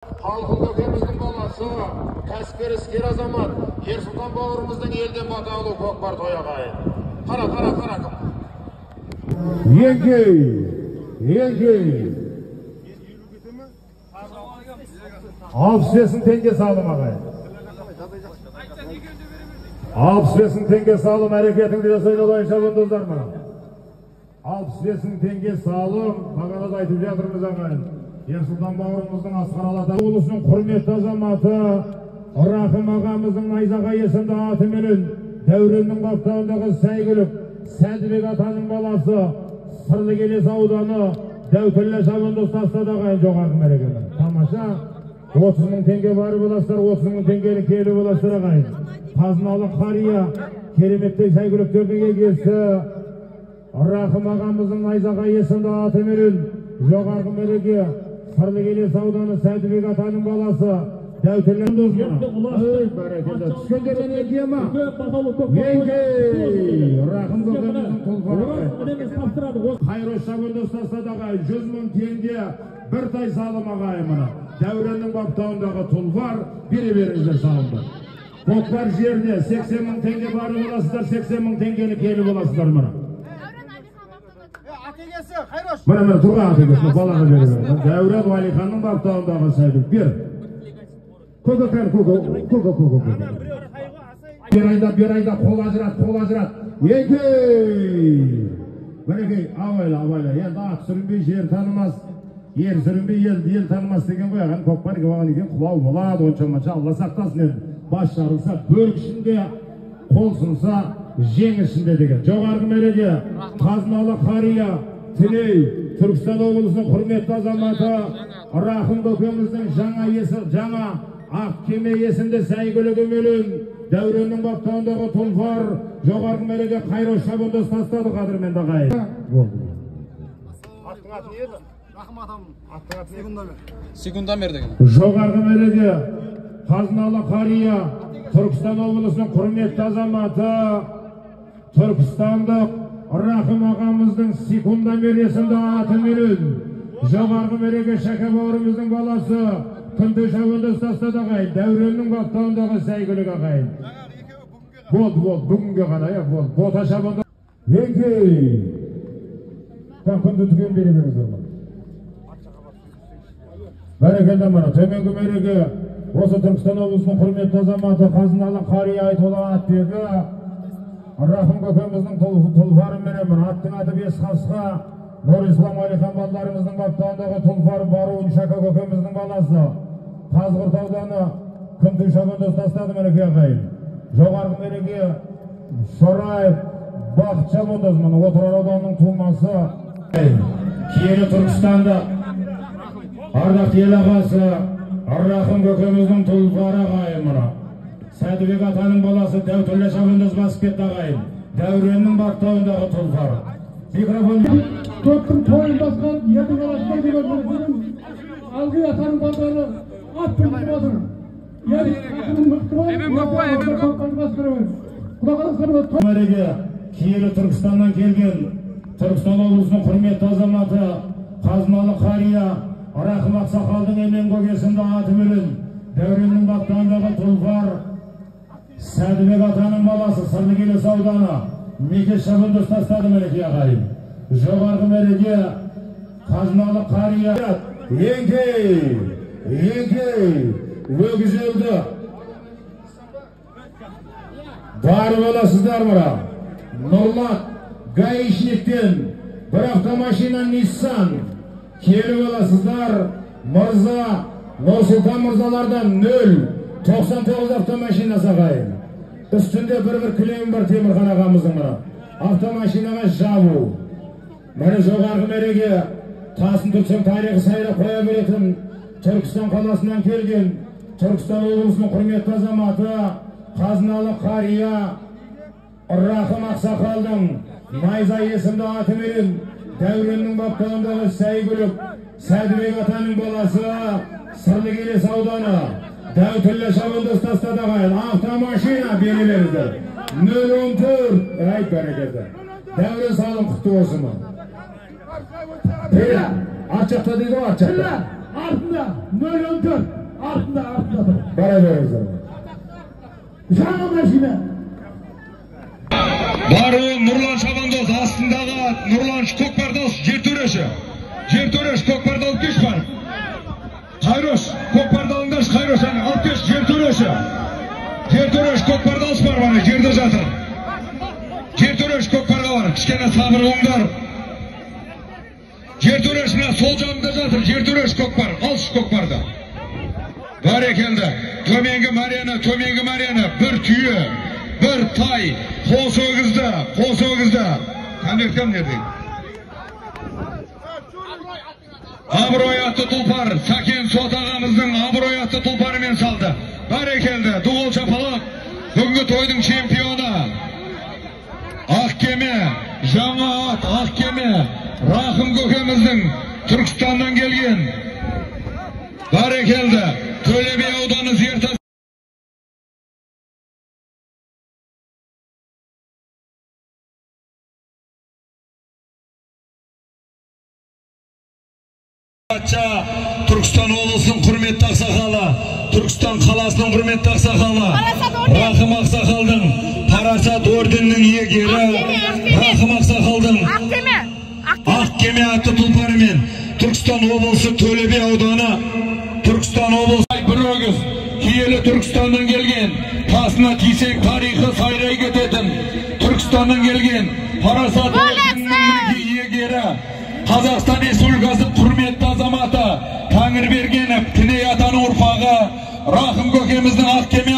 Halkın kökemizдің balası, kәсіпкер іскер азамат, Ерсұлтан бауырымыздың елден батаулы көкпар тояғайын. Қара кім? Еңкей. 65 теңге салым ағайын. 65 теңге салым әрекетіңді жасайды олайынша бұндыздар ма? 65 теңге салым, бағанада айтып жатырмыз ағайын. Ерсұлтан бауырымыздың Асқаралата облысының құрметті азаматы, Рахым ағамыздың найзағай есімді атыменен Дәуреннің баптауындағы сәйгүлік Сәдібек атаның баласы, Сырлы Келес ауданы Дәутілі шабынды ұстастады ағайын жоғарғы мерекені. Тамаша 30 мың теңге бары боластар, 30 мың теңгені келі боластар ағайын. Қазыналы қария кереметтей сәйгүліктердің егесі Рахым ағамыздың найзағай есімді атыменен жоғарғы мереке Сырлы Келес ауданы Сәдібек атаның баласы Дәутілі түскендерден еке ма? Рахым көкеміздің тұлпары Қайрош шабынды ұстасадаға 100 мың теңге бір тай салым ағайымына Дәуреннің баптауындағы тұлпар бере беріңіздер салымдар. Көкпар жеріне 80 мың теңге бары боласыздар, 80 мың теңгені келі боласыздар мұна. Мұна тұрға атегесі балаға беріп. Дәурен Валиханның баптауындағы сәйдік бер. Көк. Бер айда қол ажырат. Еңкей! Мінекей, абайла. Енді ат сүрінбей жер танымас, ер сүрінбей ел танымас деген ғой. Аған көкпар кебаған екен, құлау болады, онша-манша Алла сақтасын енді. Бас жарылса, бөрік ішінде, қол сынса, жең ішінде деген. Жоғарғы мереке, Қазыналы қария, Тіней, Түркістан облысының құрметті азаматы, Рахым көкеміздің жаңа ақ кеме есімді сәйгүлігі менен Дәуреннің баптауындағы тұлпар жоғарғы мереке Қайрош шабынды ұстастады қадірменді ағайын. Аттың аты не еді? Рахым атамның. Аттың аты Секундомер деген. Жоғарғы мереке Қазыналы қария Түркістан облысының құрметті азаматы Түркістандық Рахым ағамыздың секундомер есімді аты менен жоғарғы мереке Шәке бауырымыздың баласы Күнді шабынды ұстастады ағайын, Дәуреннің баптауындағы сәйгүлік ағайын. Бүгінге ғана, бота шабынды. Еңкей! Күнді түген бере беріңіздер ма? Бәрекелді мұна, төменгі мереке, осы Түркістан облысының құрметті азаматы Қазыналы қария айтулы атбегі, Рахым көкеміздің тұлпары менен, аттың аты бес қасқа, Нұрислам Алихан балдарымыздың баптауындағы тұлпар Баруын Шәке көкеміздің баласы. Қазғырт ауданы Күнді шабынды ұстастады мінеке ағайын. Жоғарғы мереке Шораев Бақытша мұндыз мұны Отырар ауданының тумасы. Киелі Түркістанды ардақ ел ағасы Рахым көкеміздің тұлпары ағайын мұна. Сәдібек атаның баласы Дәутілі шабындыз басып кетті ағайын. Дәуреннің баптауындағы тұлпары. Микрофон Көптің тойын басқан ердің алашына деген бірінің алғы атаның балдары ат тұрып отыр. Мереке киелі Түркістаннан келген Түркістан облысының құрметті азаматы Қазыналы қария Рахым ақсақалдың емен көкесімді аты менен Дәуреннің баптауындағы тұлпар Сәдібек атаның баласы Сырлы Келес ауданы Мекеш шабынды ұстастады мінеке ағайын. Жоғарғы мереке Қазыналы қария Еңкей! Өгіз өлді. Бары боласыздар мұра. Нұрлат гаишниктен бір автомашина Nissan келі боласыздар. Мырза Нұрсұлтан мырзалардан 0,99 автомашина сағайын. Үстінде бір кілем бар Темірхан ағамыздың мұра. Автомашинаға жабу. Мәне жоғарғы мереке тасын түрсен тарихы сайра қоя беретін Түркістан қаласынан келген Түркістан облысының құрметті азаматы Қазыналы қария Рахым ақсақалдың найзағай есімді аты менен Дәуреннің баптауындағы сәйгүлік Сәдібек атаның баласы Сырлы Келес ауданы Дәутілі шабынды ұстастады ағайын. Автомашина бере беріңіздер. 014 айт бәрекелді. Дәурен салым құтты болсын ма? Ат жақта дейді ғой, ат жақта. Артында 0-14. Артында тұр. Бара беріңіздер. Жаңа машина. Бару Нұрлан Шабандоз астындағы Нұрлан Көкпардоз жертөресі. Жертөреш Көкпардоз кеш бар. Қайрош Көкпардоздаш Қайрош алып кеш жертөресі. Жертөреш Көкпардоз бар бана жерде жатыр. Жертөреш Көкпарға бар. Кішкене сабыр болыңдар. Жертөреш мына сол жағында жатыр. Жертөреш Көкпар. Алшы Көкпарда. Бәрекелді. Төменгі Марияна бір түйе. Bir tay, қос өгізді. Конверткам нерден? Абырой атты тұлпар, Сакен Сот ағамыздың абырой атты тұлпарымен салды. Бәрекелді, Дуғыл Шапалақ, бүгінгі тойдың чемпионы. Ақкеме, жаңа ат, Ақкеме, Рахым көкеміздің Түркістаннан келген. Бәрекелді, Төлебе ауданы Зертас. Түркістан облысының құрметті ақсақалы, Түркістан қаласының құрметті ақсақалы, Рахым ақсақалдың Парасат орденінің иегері, Рахым ақсақалдың Ақкеме атты тұлпарымен Түркістан облысы Төлебе ауданы, Түркістан облысы бір өгіз, киелі Түркістаннан келген, тасына тисек тарихы сайрай кететін, Түркістаннан келген Парасат орденінің иегері, Қазақстан Республикасы құрметті азаматы Тәңірбергенов Тіней атаның ұрпағы Рахым көкеміздің Ақкеме